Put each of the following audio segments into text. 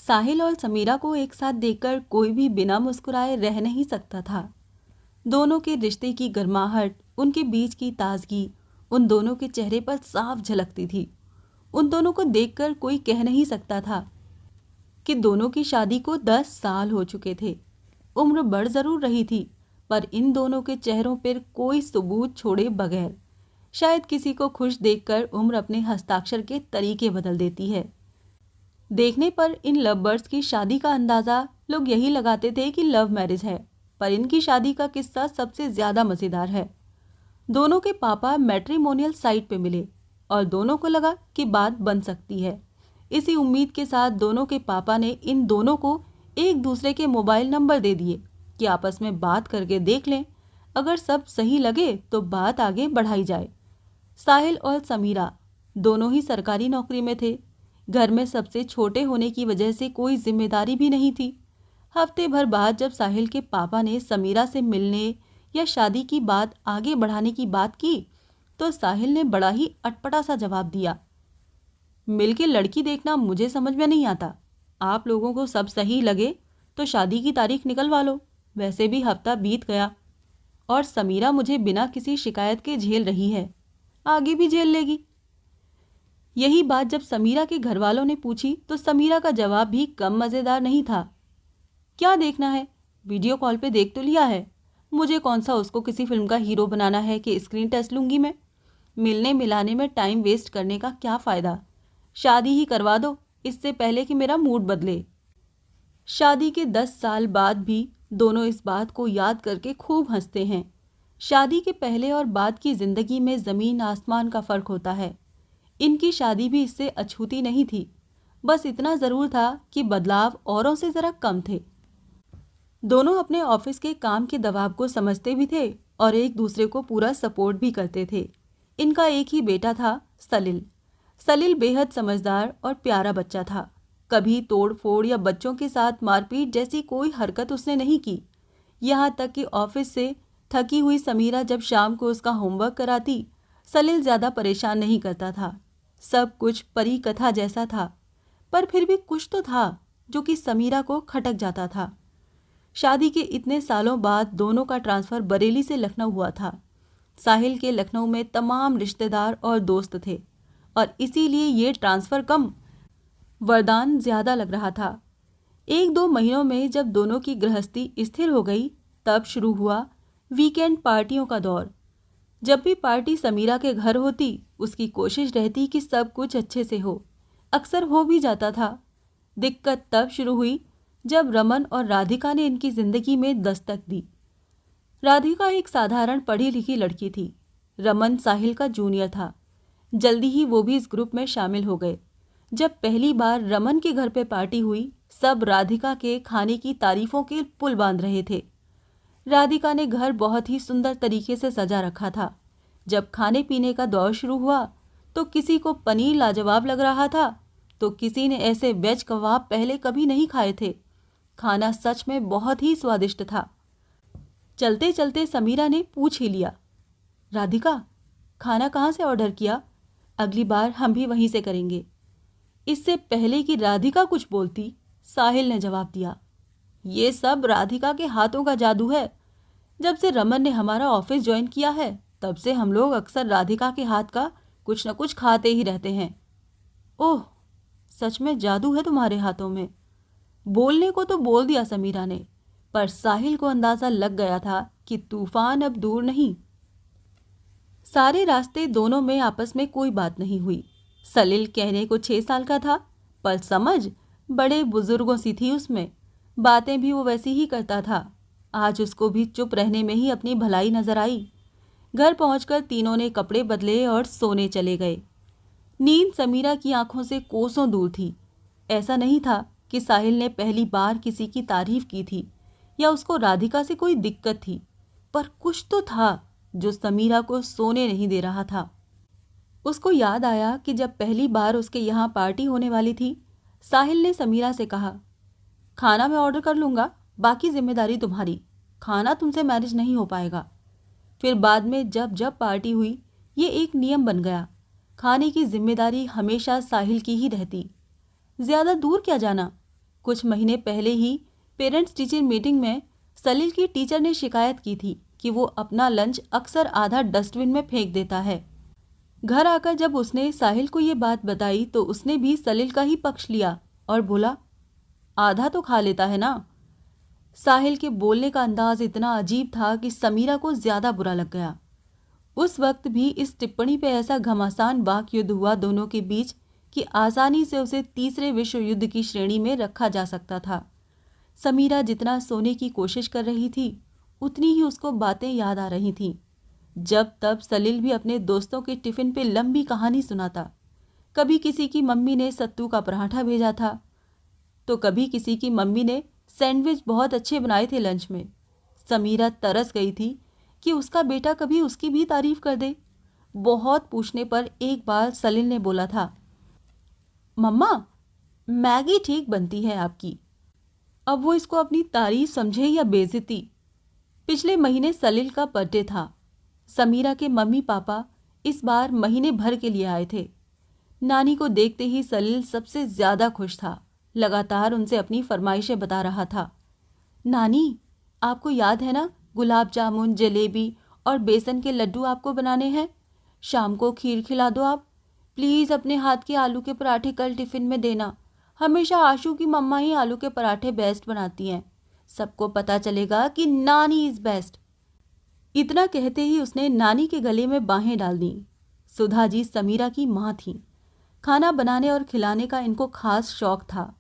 साहिल और समीरा को एक साथ देखकर कोई भी बिना मुस्कुराए रह नहीं सकता था। दोनों के रिश्ते की गर्माहट, उनके बीच की ताजगी उन दोनों के चेहरे पर साफ झलकती थी। उन दोनों को देखकर कोई कह नहीं सकता था कि दोनों की शादी को 10 साल हो चुके थे। उम्र बढ़ जरूर रही थी, पर इन दोनों के चेहरों पर कोई सबूत छोड़े बगैर शायद किसी को खुश देखकर उम्र अपने हस्ताक्षर के तरीके बदल देती है। देखने पर इन लव बर्ड्स की शादी का अंदाजा लोग यही लगाते थे कि लव मैरिज है, पर इनकी शादी का किस्सा सबसे ज्यादा मजेदार है। दोनों के पापा मैट्रिमोनियल साइट पे मिले और दोनों को लगा कि बात बन सकती है। इसी उम्मीद के साथ दोनों के पापा ने इन दोनों को एक दूसरे के मोबाइल नंबर दे दिए कि आपस में बात करके देख लें, अगर सब सही लगे तो बात आगे बढ़ाई जाए। साहिल और समीरा दोनों ही सरकारी नौकरी में थे। घर में सबसे छोटे होने की वजह से कोई जिम्मेदारी भी नहीं थी। हफ्ते भर बाद जब साहिल के पापा ने समीरा से मिलने या शादी की बात आगे बढ़ाने की बात की, तो साहिल ने बड़ा ही अटपटा सा जवाब दिया, मिलके लड़की देखना मुझे समझ में नहीं आता। आप लोगों को सब सही लगे तो शादी की तारीख निकलवा लो। वैसे भी हफ्ता बीत गया और समीरा मुझे बिना किसी शिकायत के झेल रही है, आगे भी झेल लेगी। यही बात जब समीरा के घर वालों ने पूछी तो समीरा का जवाब भी कम मजेदार नहीं था। क्या देखना है, वीडियो कॉल पे देख तो लिया है। मुझे कौन सा उसको किसी फिल्म का हीरो बनाना है कि स्क्रीन टेस्ट लूंगी मैं। मिलने मिलाने में टाइम वेस्ट करने का क्या फायदा। शादी ही करवा दो इससे पहले कि मेरा मूड बदले। शादी के 10 साल बाद भी दोनों इस बात को याद करके खूब हंसते हैं। शादी के पहले और बाद की जिंदगी में जमीन आसमान का फर्क होता है। इनकी शादी भी इससे अछूती नहीं थी। बस इतना जरूर था कि बदलाव औरों से जरा कम थे। दोनों अपने ऑफिस के काम के दबाव को समझते भी थे और एक दूसरे को पूरा सपोर्ट भी करते थे। इनका एक ही बेटा था, सलील। सलील बेहद समझदार और प्यारा बच्चा था। कभी तोड़ फोड़ या बच्चों के साथ मारपीट जैसी कोई हरकत उसने नहीं की। यहाँ तक कि ऑफिस से थकी हुई समीरा जब शाम को उसका होमवर्क कराती, सलील ज्यादा परेशान नहीं करता था। सब कुछ परी कथा जैसा था, पर फिर भी कुछ तो था जो कि समीरा को खटक जाता था। शादी के इतने सालों बाद दोनों का ट्रांसफर बरेली से लखनऊ हुआ था। साहिल के लखनऊ में तमाम रिश्तेदार और दोस्त थे और इसीलिए ये ट्रांसफर कम वरदान ज्यादा लग रहा था। 1-2 महीनों में जब दोनों की गृहस्थी स्थिर हो गई, तब शुरू हुआ वीकेंड पार्टियों का दौर। जब भी पार्टी समीरा के घर होती, उसकी कोशिश रहती कि सब कुछ अच्छे से हो। अक्सर हो भी जाता था। दिक्कत तब शुरू हुई जब रमन और राधिका ने इनकी जिंदगी में दस्तक दी। राधिका एक साधारण पढ़ी लिखी लड़की थी। रमन साहिल का जूनियर था। जल्दी ही वो भी इस ग्रुप में शामिल हो गए। जब पहली बार रमन के घर पे पार्टी हुई, सब राधिका के खाने की तारीफों के पुल बांध रहे थे। राधिका ने घर बहुत ही सुंदर तरीके से सजा रखा था। जब खाने पीने का दौर शुरू हुआ तो किसी को पनीर लाजवाब लग रहा था, तो किसी ने ऐसे वेज कबाब पहले कभी नहीं खाए थे। खाना सच में बहुत ही स्वादिष्ट था। चलते चलते समीरा ने पूछ ही लिया, राधिका, खाना कहाँ से ऑर्डर किया? अगली बार हम भी वहीं से करेंगे। इससे पहले कि राधिका कुछ बोलती, साहिल ने जवाब दिया, ये सब राधिका के हाथों का जादू है। जब से रमन ने हमारा ऑफिस ज्वाइन किया है, तब से हम लोग अक्सर राधिका के हाथ का कुछ न कुछ खाते ही रहते हैं। ओह, सच में जादू है तुम्हारे हाथों में। बोलने को तो बोल दिया समीरा ने, पर साहिल को अंदाजा लग गया था कि तूफान अब दूर नहीं। सारे रास्ते दोनों में आपस में कोई बात नहीं हुई। सलील कहने को 6 साल का था, पर समझ बड़े बुजुर्गों सी थी उसमें। बातें भी वो वैसी ही करता था। आज उसको भी चुप रहने में ही अपनी भलाई नजर आई। घर पहुंचकर तीनों ने कपड़े बदले और सोने चले गए। नींद समीरा की आंखों से कोसों दूर थी। ऐसा नहीं था कि साहिल ने पहली बार किसी की तारीफ की थी या उसको राधिका से कोई दिक्कत थी, पर कुछ तो था जो समीरा को सोने नहीं दे रहा था। उसको याद आया कि जब पहली बार उसके यहाँ पार्टी होने वाली थी, साहिल ने समीरा से कहा, खाना मैं ऑर्डर कर लूँगा, बाकी जिम्मेदारी तुम्हारी। खाना तुमसे मैनेज नहीं हो पाएगा। फिर बाद में जब जब पार्टी हुई, ये एक नियम बन गया, खाने की जिम्मेदारी हमेशा साहिल की ही रहती। ज्यादा दूर क्या जाना, कुछ महीने पहले ही पेरेंट्स टीचर मीटिंग में सलील की टीचर ने शिकायत की थी कि वो अपना लंच अक्सर आधा डस्टबिन में फेंक देता है। घर आकर जब उसने साहिल को ये बात बताई तो उसने भी सलील का ही पक्ष लिया और बोला, आधा तो खा लेता है ना। साहिल के बोलने का अंदाज इतना अजीब था कि समीरा को ज्यादा बुरा लग गया। उस वक्त भी इस टिप्पणी पे ऐसा घमासान वाक युद्ध हुआ दोनों के बीच कि आसानी से उसे तीसरे विश्व युद्ध की श्रेणी में रखा जा सकता था। समीरा जितना सोने की कोशिश कर रही थी उतनी ही उसको बातें याद आ रही थीं। जब तब सलील भी अपने दोस्तों के टिफिन पे लंबी कहानी सुनाता। कभी किसी की मम्मी ने सत्तू का पराठा भेजा था तो कभी किसी की मम्मी ने सैंडविच बहुत अच्छे बनाए थे लंच में। समीरा तरस गई थी कि उसका बेटा कभी उसकी भी तारीफ कर दे। बहुत पूछने पर एक बार सलील ने बोला था, मम्मा मैगी ठीक बनती है आपकी। अब वो इसको अपनी तारीफ समझे या बेइज्जती। पिछले महीने सलील का बर्थडे था। समीरा के मम्मी पापा इस बार महीने भर के लिए आए थे। नानी को देखते ही सलील सबसे ज्यादा खुश था। लगातार उनसे अपनी फरमाइशें बता रहा था। नानी, आपको याद है ना, गुलाब जामुन, जलेबी और बेसन के लड्डू आपको बनाने हैं। शाम को खीर खिला दो आप। प्लीज़ अपने हाथ के आलू के पराठे कल टिफ़िन में देना। हमेशा आशू की मम्मा ही आलू के पराठे बेस्ट बनाती हैं। सबको पता चलेगा कि नानी इज़ बेस्ट। इतना कहते ही उसने नानी के गले में बाहें डाल दी। सुधा जी समीरा की माँ थीं। खाना बनाने और खिलाने का इनको खास शौक था।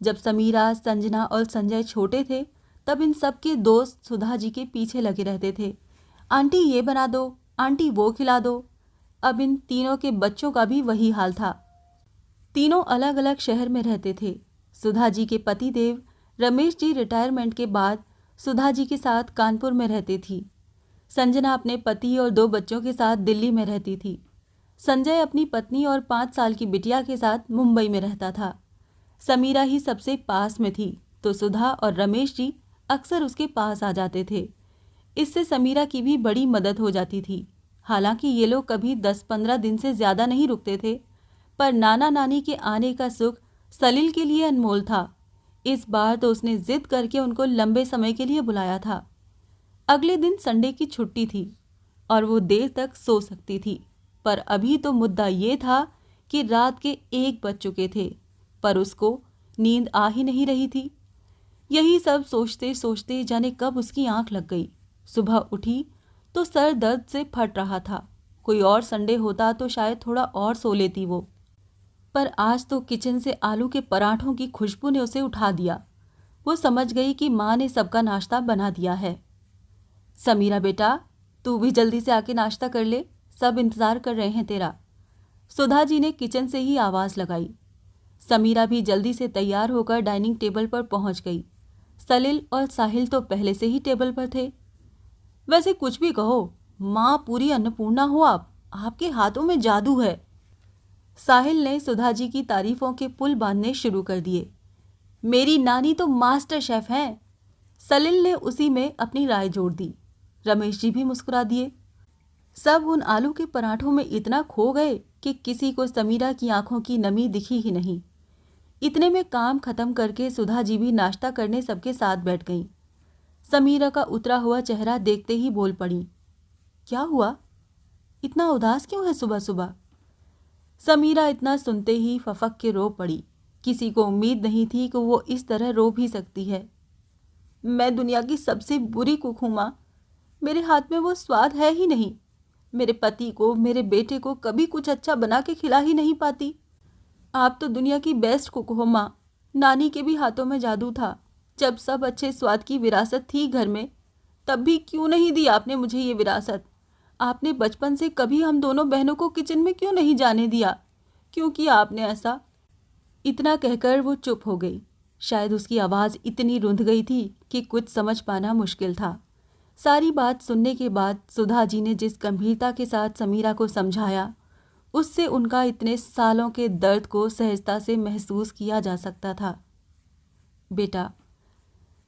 जब समीरा, संजना और संजय छोटे थे तब इन सब के दोस्त सुधा जी के पीछे लगे रहते थे। आंटी ये बना दो, आंटी वो खिला दो। अब इन तीनों के बच्चों का भी वही हाल था। तीनों अलग अलग शहर में रहते थे। सुधा जी के पति देव रमेश जी रिटायरमेंट के बाद सुधा जी के साथ कानपुर में रहती थी। संजना अपने पति और 2 बच्चों के साथ दिल्ली में रहती थी। संजय अपनी पत्नी और 5 साल की बिटिया के साथ मुंबई में रहता था। समीरा ही सबसे पास में थी तो सुधा और रमेश जी अक्सर उसके पास आ जाते थे। इससे समीरा की भी बड़ी मदद हो जाती थी। हालांकि ये लोग कभी 10-15 दिन से ज़्यादा नहीं रुकते थे, पर नाना नानी के आने का सुख सलील के लिए अनमोल था। इस बार तो उसने जिद करके उनको लंबे समय के लिए बुलाया था। अगले दिन संडे की छुट्टी थी और वो देर तक सो सकती थी, पर अभी तो मुद्दा ये था कि रात के 1 बज चुके थे, पर उसको नींद आ ही नहीं रही थी। यही सब सोचते सोचते जाने कब उसकी आंख लग गई। सुबह उठी तो सर दर्द से फट रहा था। कोई और संडे होता तो शायद थोड़ा और सो लेती वो, पर आज तो किचन से आलू के पराठों की खुशबू ने उसे उठा दिया। वो समझ गई कि माँ ने सबका नाश्ता बना दिया है। समीरा बेटा, तू भी जल्दी से आके नाश्ता कर ले, सब इंतजार कर रहे हैं तेरा। सुधा जी ने किचन से ही आवाज़ लगाई। समीरा भी जल्दी से तैयार होकर डाइनिंग टेबल पर पहुंच गई। सलील और साहिल तो पहले से ही टेबल पर थे। वैसे कुछ भी कहो, माँ पूरी अन्नपूर्णा हो आप, आपके हाथों में जादू है। साहिल ने सुधा जी की तारीफों के पुल बांधने शुरू कर दिए। मेरी नानी तो मास्टर शेफ हैं। सलील ने उसी में अपनी राय जोड़ दी। रमेश जी भी मुस्कुरा दिए। सब उन आलू के पराठों में इतना खो गए कि किसी को समीरा की आंखों की नमी दिखी ही नहीं। इतने में काम खत्म करके सुधा जी भी नाश्ता करने सबके साथ बैठ गईं। समीरा का उतरा हुआ चेहरा देखते ही बोल पड़ी, क्या हुआ? इतना उदास क्यों है सुबह सुबह? समीरा इतना सुनते ही फफक के रो पड़ी। किसी को उम्मीद नहीं थी कि वो इस तरह रो भी सकती है। मैं दुनिया की सबसे बुरी कुक हूँ माँ। मेरे हाथ में वो स्वाद है ही नहीं। मेरे पति को, मेरे बेटे को कभी कुछ अच्छा बना के खिला ही नहीं पाती। आप तो दुनिया की बेस्ट कुक हो माँ। नानी के भी हाथों में जादू था। जब सब अच्छे स्वाद की विरासत थी घर में, तब भी क्यों नहीं दी आपने मुझे ये विरासत? आपने बचपन से कभी हम दोनों बहनों को किचन में क्यों नहीं जाने दिया? क्यों किया आपने ऐसा? इतना कहकर वो चुप हो गई। शायद उसकी आवाज़ इतनी रुंध गई थी कि कुछ समझ पाना मुश्किल था। सारी बात सुनने के बाद सुधा जी ने जिस गंभीरता के साथ समीरा को समझाया, उससे उनका इतने सालों के दर्द को सहजता से महसूस किया जा सकता था। बेटा,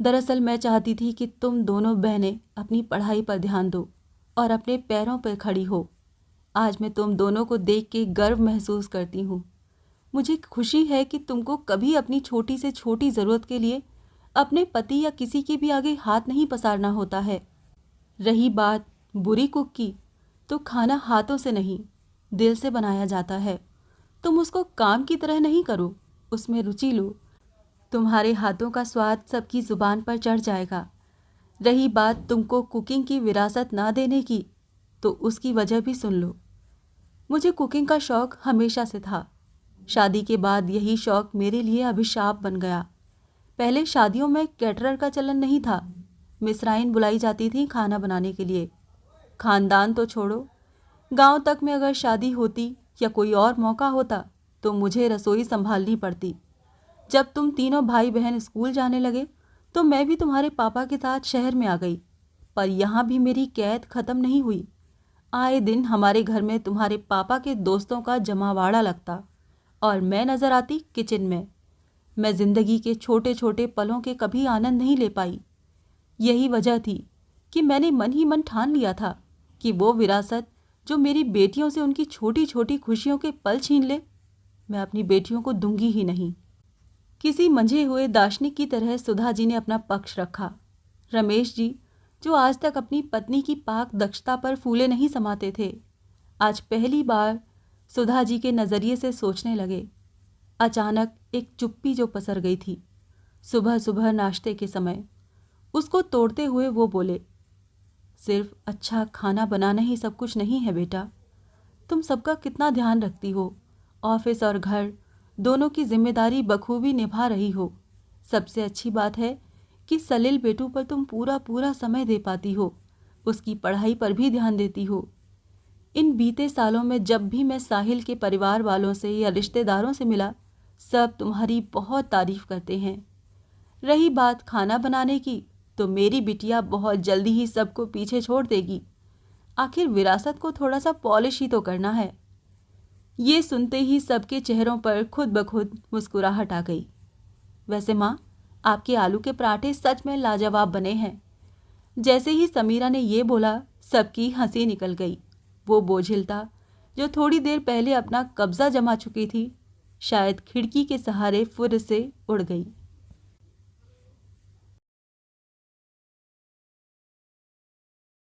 दरअसल मैं चाहती थी कि तुम दोनों बहनें अपनी पढ़ाई पर ध्यान दो और अपने पैरों पर खड़ी हो। आज मैं तुम दोनों को देख के गर्व महसूस करती हूँ। मुझे खुशी है कि तुमको कभी अपनी छोटी से छोटी ज़रूरत के लिए अपने पति या किसी के भी आगे हाथ नहीं पसारना होता है। रही बात बुरी कुक की, तो खाना हाथों से नहीं, दिल से बनाया जाता है। तुम उसको काम की तरह नहीं करो, उसमें रुचि लो। तुम्हारे हाथों का स्वाद सबकी ज़ुबान पर चढ़ जाएगा। रही बात तुमको कुकिंग की विरासत ना देने की, तो उसकी वजह भी सुन लो। मुझे कुकिंग का शौक़ हमेशा से था। शादी के बाद यही शौक़ मेरे लिए अभिशाप बन गया। पहले शादियों में कैटरर का चलन नहीं था। मिस्राइन बुलाई जाती थी खाना बनाने के लिए। खानदान तो छोड़ो, गांव तक में अगर शादी होती या कोई और मौका होता तो मुझे रसोई संभालनी पड़ती। जब तुम तीनों भाई बहन स्कूल जाने लगे तो मैं भी तुम्हारे पापा के साथ शहर में आ गई। पर यहाँ भी मेरी कैद खत्म नहीं हुई। आए दिन हमारे घर में तुम्हारे पापा के दोस्तों का जमावाड़ा लगता और मैं नजर आती किचन में। मैं जिंदगी के छोटे छोटे पलों के कभी आनंद नहीं ले पाई। यही वजह थी कि मैंने मन ही मन ठान लिया था कि वो विरासत जो मेरी बेटियों से उनकी छोटी छोटी खुशियों के पल छीन ले, मैं अपनी बेटियों को दूंगी ही नहीं। किसी मंझे हुए दार्शनिक की तरह सुधा जी ने अपना पक्ष रखा। रमेश जी, जो आज तक अपनी पत्नी की पाक दक्षता पर फूले नहीं समाते थे, आज पहली बार सुधा जी के नज़रिए से सोचने लगे। अचानक एक चुप्पी जो पसर गई थी। सुबह सुबह नाश्ते के समय उसको तोड़ते हुए वो बोले, सिर्फ अच्छा खाना बनाना ही सब कुछ नहीं है बेटा। तुम सबका कितना ध्यान रखती हो, ऑफिस और घर दोनों की जिम्मेदारी बखूबी निभा रही हो। सबसे अच्छी बात है कि सलील बेटू पर तुम पूरा पूरा समय दे पाती हो, उसकी पढ़ाई पर भी ध्यान देती हो। इन बीते सालों में जब भी मैं साहिल के परिवार वालों से या रिश्तेदारों से मिला, सब तुम्हारी बहुत तारीफ करते हैं। रही बात खाना बनाने की, तो मेरी बिटिया बहुत जल्दी ही सबको पीछे छोड़ देगी। आखिर विरासत को थोड़ा सा पॉलिश ही तो करना है। ये सुनते ही सबके चेहरों पर खुद ब खुद मुस्कुराहट आ गई। वैसे माँ, आपके आलू के पराठे सच में लाजवाब बने हैं। जैसे ही समीरा ने ये बोला, सबकी हंसी निकल गई। वो बोझिलता जो थोड़ी देर पहले अपना कब्जा जमा चुकी थी, शायद खिड़की के सहारे फुर्र से उड़ गई।